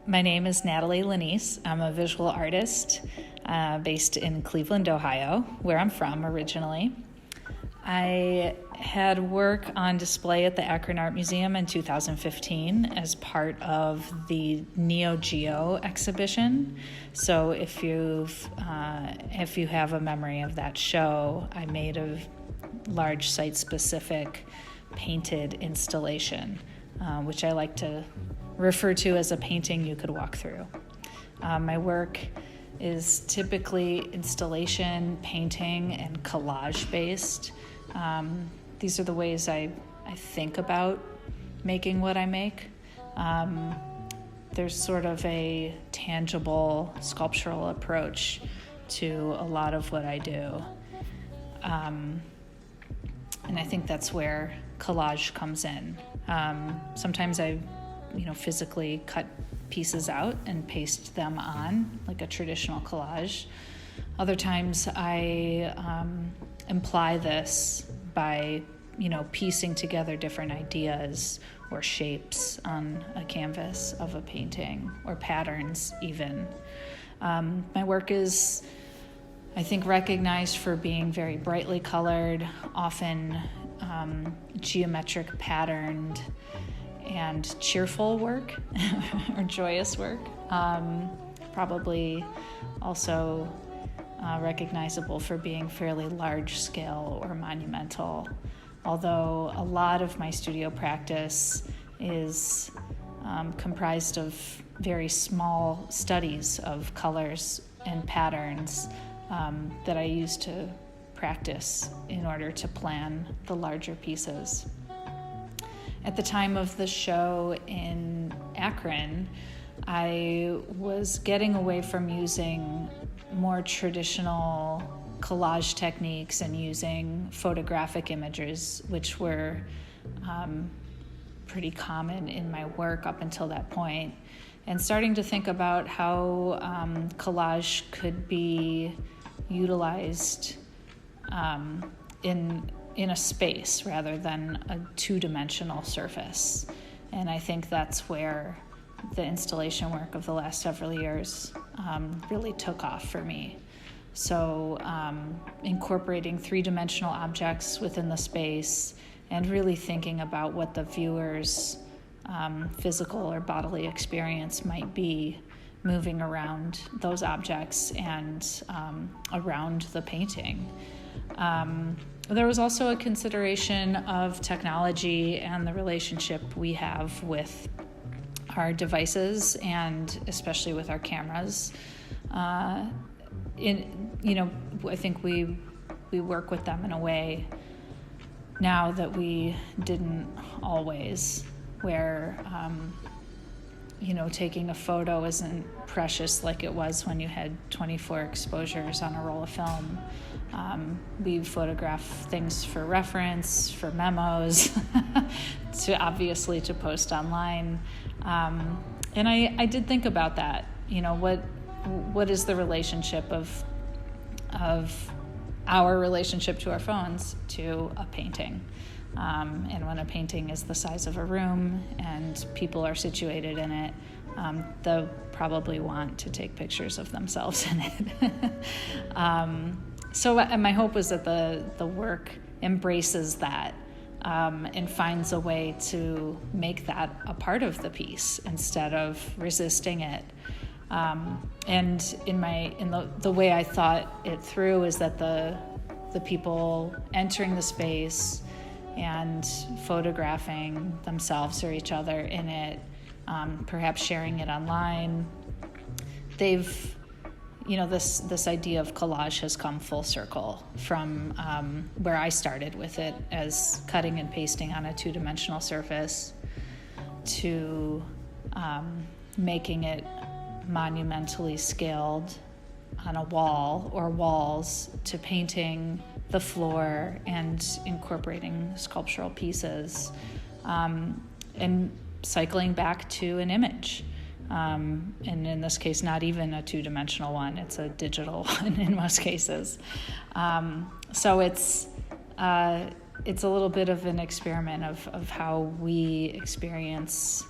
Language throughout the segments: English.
My name is Natalie Lanese. I'm a visual artist based in Cleveland, Ohio, where I'm from originally. I had work on display at the Akron Art Museum in 2015 as part of the Neo Geo exhibition. So if you have a memory of that show, I made a large site-specific painted installation, which I like to refer to as a painting you could walk through. My work is typically installation, painting, and collage based. These are the ways I think about making what I make. There's sort of a tangible sculptural approach to a lot of what I do. And I think that's where collage comes in. Sometimes I physically cut pieces out and paste them on like a traditional collage. Other times I imply this by, piecing together different ideas or shapes on a canvas of a painting or patterns even. My work is, I think, recognized for being very brightly colored, often geometric patterned, and cheerful work or joyous work. Probably also recognizable for being fairly large scale or monumental, although a lot of my studio practice is comprised of very small studies of colors and patterns that I use to practice in order to plan the larger pieces. At the time of the show in Akron, I was getting away from using more traditional collage techniques and using photographic images, which were pretty common in my work up until that point, and starting to think about how collage could be utilized in a space rather than a two-dimensional surface. And I think that's where the installation work of the last several years really took off for me. So incorporating three-dimensional objects within the space and really thinking about what the viewer's physical or bodily experience might be moving around those objects and around the painting. There was also a consideration of technology and the relationship we have with our devices and especially with our cameras. I think we work with them in a way now that we didn't always, where taking a photo isn't precious like it was when you had 24 exposures on a roll of film. We photograph things for reference, for memos, to post online. And I did think about that. What is the relationship of our relationship to our phones to a painting? And when a painting is the size of a room and people are situated in it, they'll probably want to take pictures of themselves in it. So my hope was that the work embraces that and finds a way to make that a part of the piece instead of resisting it. And in the way I thought it through is that the people entering the space and photographing themselves or each other in it, perhaps sharing it online, they've, this idea of collage has come full circle from where I started with it as cutting and pasting on a two-dimensional surface to making it monumentally scaled on a wall or walls to painting the floor and incorporating sculptural pieces, and cycling back to an image. And in this case, not even a two-dimensional one, it's a digital one in most cases. So it's a little bit of an experiment of how we experience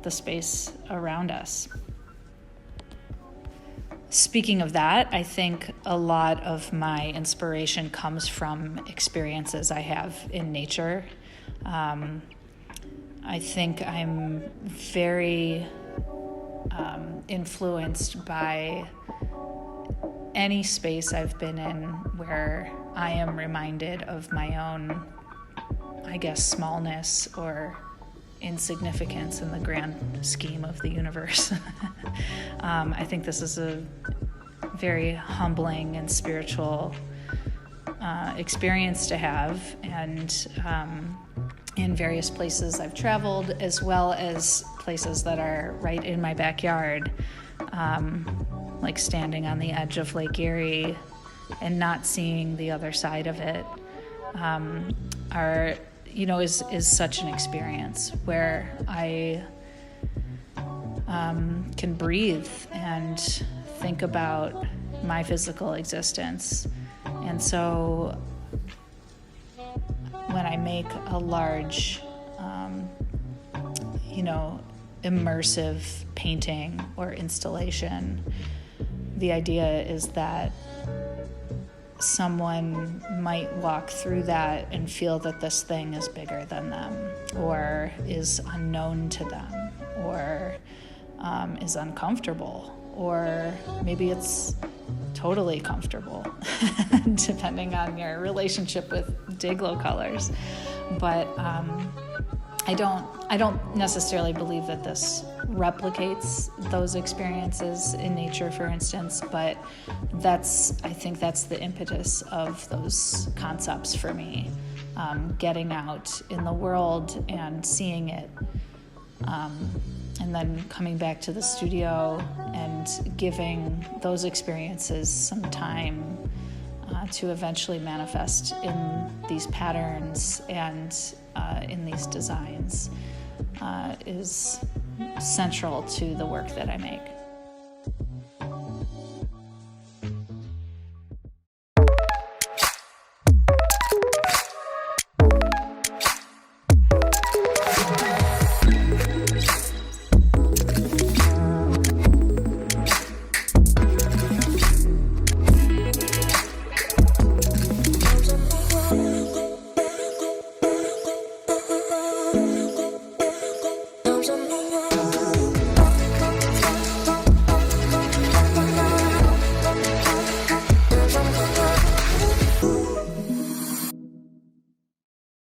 the space around us. Speaking of that, I think a lot of my inspiration comes from experiences I have in nature. I think I'm very influenced by any space I've been in where I am reminded of my own, I guess, smallness or insignificance in the grand scheme of the universe. I think this is a very humbling and spiritual experience to have, and in various places I've traveled, as well as places that are right in my backyard, like standing on the edge of Lake Erie and not seeing the other side of it, is such an experience where I can breathe and think about my physical existence. And so when I make a large, immersive painting or installation, the idea is that someone might walk through that and feel that this thing is bigger than them, or is unknown to them, or is uncomfortable, or maybe it's totally comfortable, depending on your relationship with Day-Glo colors. But I don't necessarily believe that this replicates those experiences in nature, for instance, but I think that's the impetus of those concepts for me, getting out in the world and seeing it, and then coming back to the studio and giving those experiences some time to eventually manifest in these patterns and in these designs is central to the work that I make.